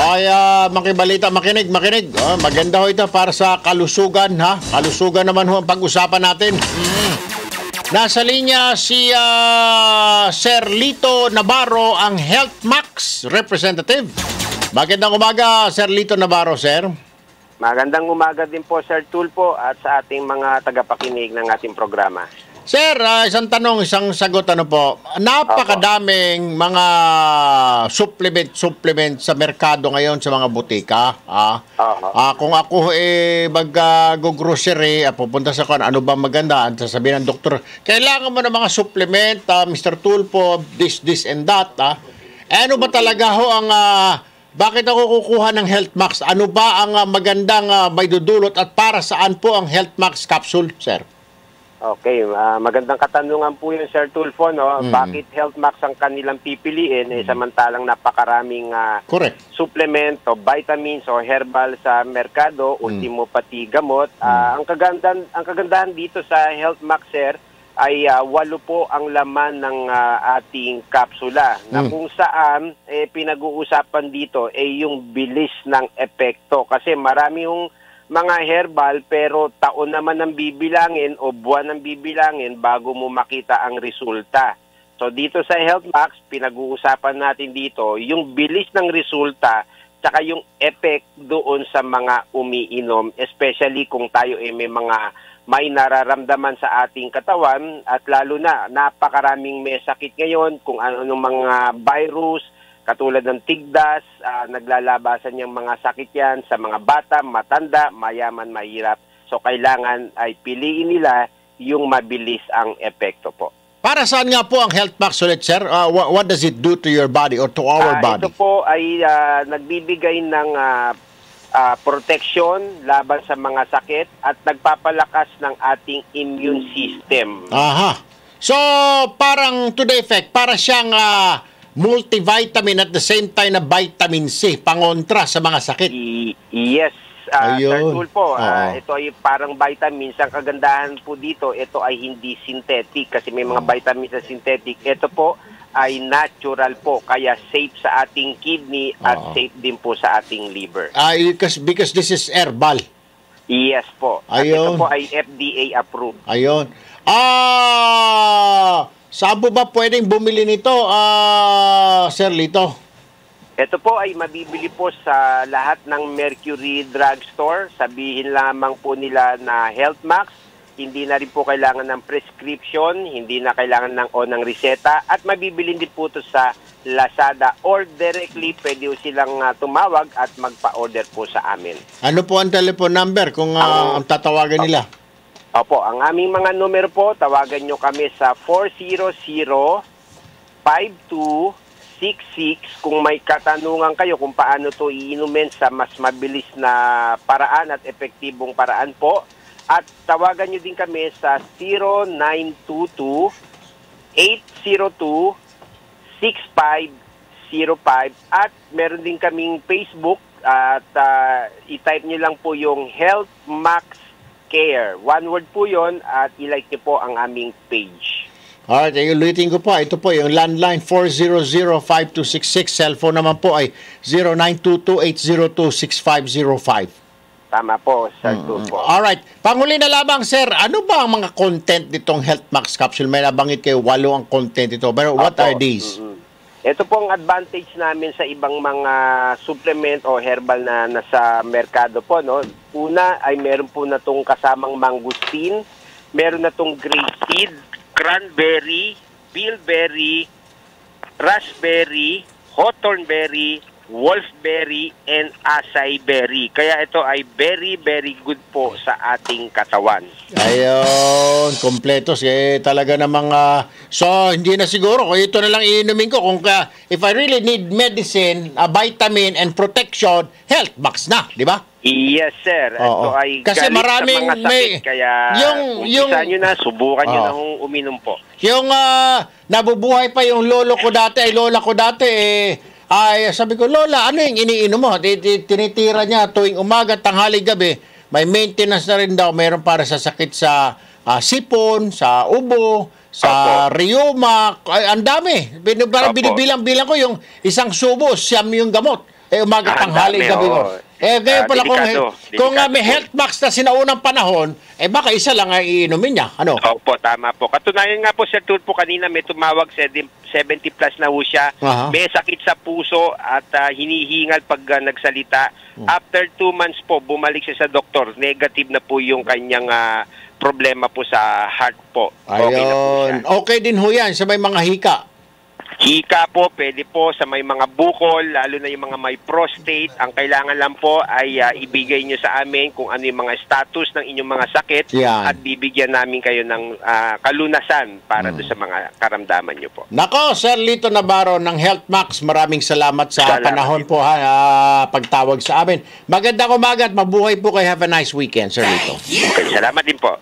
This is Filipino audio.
Ay, makibalita, makinig. Maganda ho ito para sa kalusugan, ha? Kalusugan naman ho ang pag-usapan natin. Nasa linya si Sir Lito Navarro, ang Health Max representative. Magandang umaga, Sir Lito Navarro, sir. Magandang umaga din po, Sir Tulfo, at sa ating mga tagapakinig ng ating programa. Sir, isang tanong, isang sagot, ano po. Napakadaming mga supplement sa merkado ngayon sa mga butika. Kung ako mag-grocery, pupunta sa ano ba maganda, sasabihin ng doktor, kailangan mo ng mga supplement, Mr. Tulfo, this and that. Ano ba talaga ho ang... bakit ako kukuha ng Health Max? Ano ba ang magandang may dudulot at para saan po ang Health Max capsule, sir? Okay, magandang katanungan po yun, Sir Tulfo, no? Bakit Health Max ang kanilang pipiliin samantalang napakaraming supplement o vitamins o herbal sa merkado, ultimo pati gamot. Ang kagandahan dito sa Health Max, sir, ay 8 po ang laman ng ating kapsula na kung saan pinag-uusapan dito yung bilis ng epekto kasi marami yung mga herbal pero taon naman ang bibilangin o buwan ang bibilangin bago mo makita ang resulta. So dito sa Health Max, pinag-uusapan natin dito yung bilis ng resulta tsaka yung effect doon sa mga umiinom, especially kung tayo may nararamdaman sa ating katawan at lalo na napakaraming may sakit ngayon kung ano mga virus, katulad ng tigdas, naglalabasan niyang mga sakit yan sa mga bata, matanda, mayaman, mahirap. So kailangan ay piliin nila yung mabilis ang epekto po. Para saan nga po ang Health Max ulit, sir? What does it do to your body or to our body? Ito po ay nagbibigay ng protection laban sa mga sakit at nagpapalakas ng ating immune system. Aha. So parang to the effect, para siyang... multivitamin at the same time na vitamin C, pangontra sa mga sakit. Yes, Sir Tulfo. Ito ay parang vitamins. Ang kagandahan po dito, ito ay hindi synthetic kasi may mga vitamins na synthetic. Ito po ay natural po, kaya safe sa ating kidney at safe din po sa ating liver. Because this is herbal. Yes po. At ito po ay FDA approved. Ayun. Saan po ba pwedeng bumili nito, Sir Lito? Ito po ay mabibili po sa lahat ng Mercury Drugstore. Sabihin lamang po nila na Health Max. Hindi na rin po kailangan ng prescription, hindi na kailangan ng reseta. At mabibili din po ito sa Lazada or directly pwede silang tumawag at magpa-order po sa amin. Ano po ang telephone number kung ang tatawagan nila? Opo, ang aming mga numero po, tawagan nyo kami sa 400-5266 kung may katanungan kayo kung paano to iinumin sa mas mabilis na paraan at epektibong paraan po. At tawagan nyo din kami sa 0922-802-6505 at meron din kaming Facebook at i-type nyo lang po yung Health Max Care. One word po yon at i-like niyo po ang aming page. Alright, ulitin ko po. Ito po yung landline 400-5266. Cellphone naman po ay 0922-802-6505. Tama po, Sir Tulfo. Alright. Panghuli na lamang, sir. Ano ba ang mga content nitong Health Max capsule? May nabanggit kayo, 8 ang content ito. Pero what are these? Ito pong advantage namin sa ibang mga supplement o herbal na nasa merkado po, no? Una ay meron po na itong kasamang mangosteen, meron na itong grape seed, cranberry, bilberry, raspberry, hawthornberry, wolfberry, and acai berry. Kaya ito ay very, very good po sa ating katawan. Ayun, kompleto. Talaga namang... so, hindi na siguro. Kung ito na lang iinumin ko. Kung if I really need medicine, vitamin, and protection, Health Max na, di ba? Yes, sir. Ito ay kasi galit maraming sa mga sakit. Kaya umpisa nyo na, subukan nyo na uminom po. Yung nabubuhay pa yung lola ko dati, ay sabi ko, Lola, ano yung iniinom mo? Tinitira niya tuwing umaga, tanghali, gabi. May maintenance na rin daw. Meron para sa sakit sa sipon, sa ubo, sa rheuma. Ay, ang dami. Binibilang ko yung isang subo, siyam yung gamot. Umaga, tanghali, dami, gabi. oo. Ngayon pala Delikado kung may po. Health Max na sinaunang panahon, baka isa lang ang iinumin niya. Ano? Opo, tama po. Katunayan nga po, Sir Tulfo, kanina may tumawag, 70 plus na ho siya. May sakit sa puso at hinihingal pag nagsalita. After 2 months po, bumalik siya sa doktor. Negative na po yung kanyang problema po sa heart po. Okay na po siya. Okay din ho yan sa may mga hika. Hika po, pwede po sa may mga bukol, lalo na yung mga may prostate. Ang kailangan lang po ay ibigay nyo sa amin kung ano yung mga status ng inyong mga sakit at bibigyan namin kayo ng kalunasan para doon sa mga karamdaman nyo po. Nako, Sir Lito Navarro ng Health Max, maraming salamat sa panahon po pagtawag sa amin. Magandang umaga at mabuhay po kayo. Have a nice weekend, Sir Lito. Okay, salamat din po.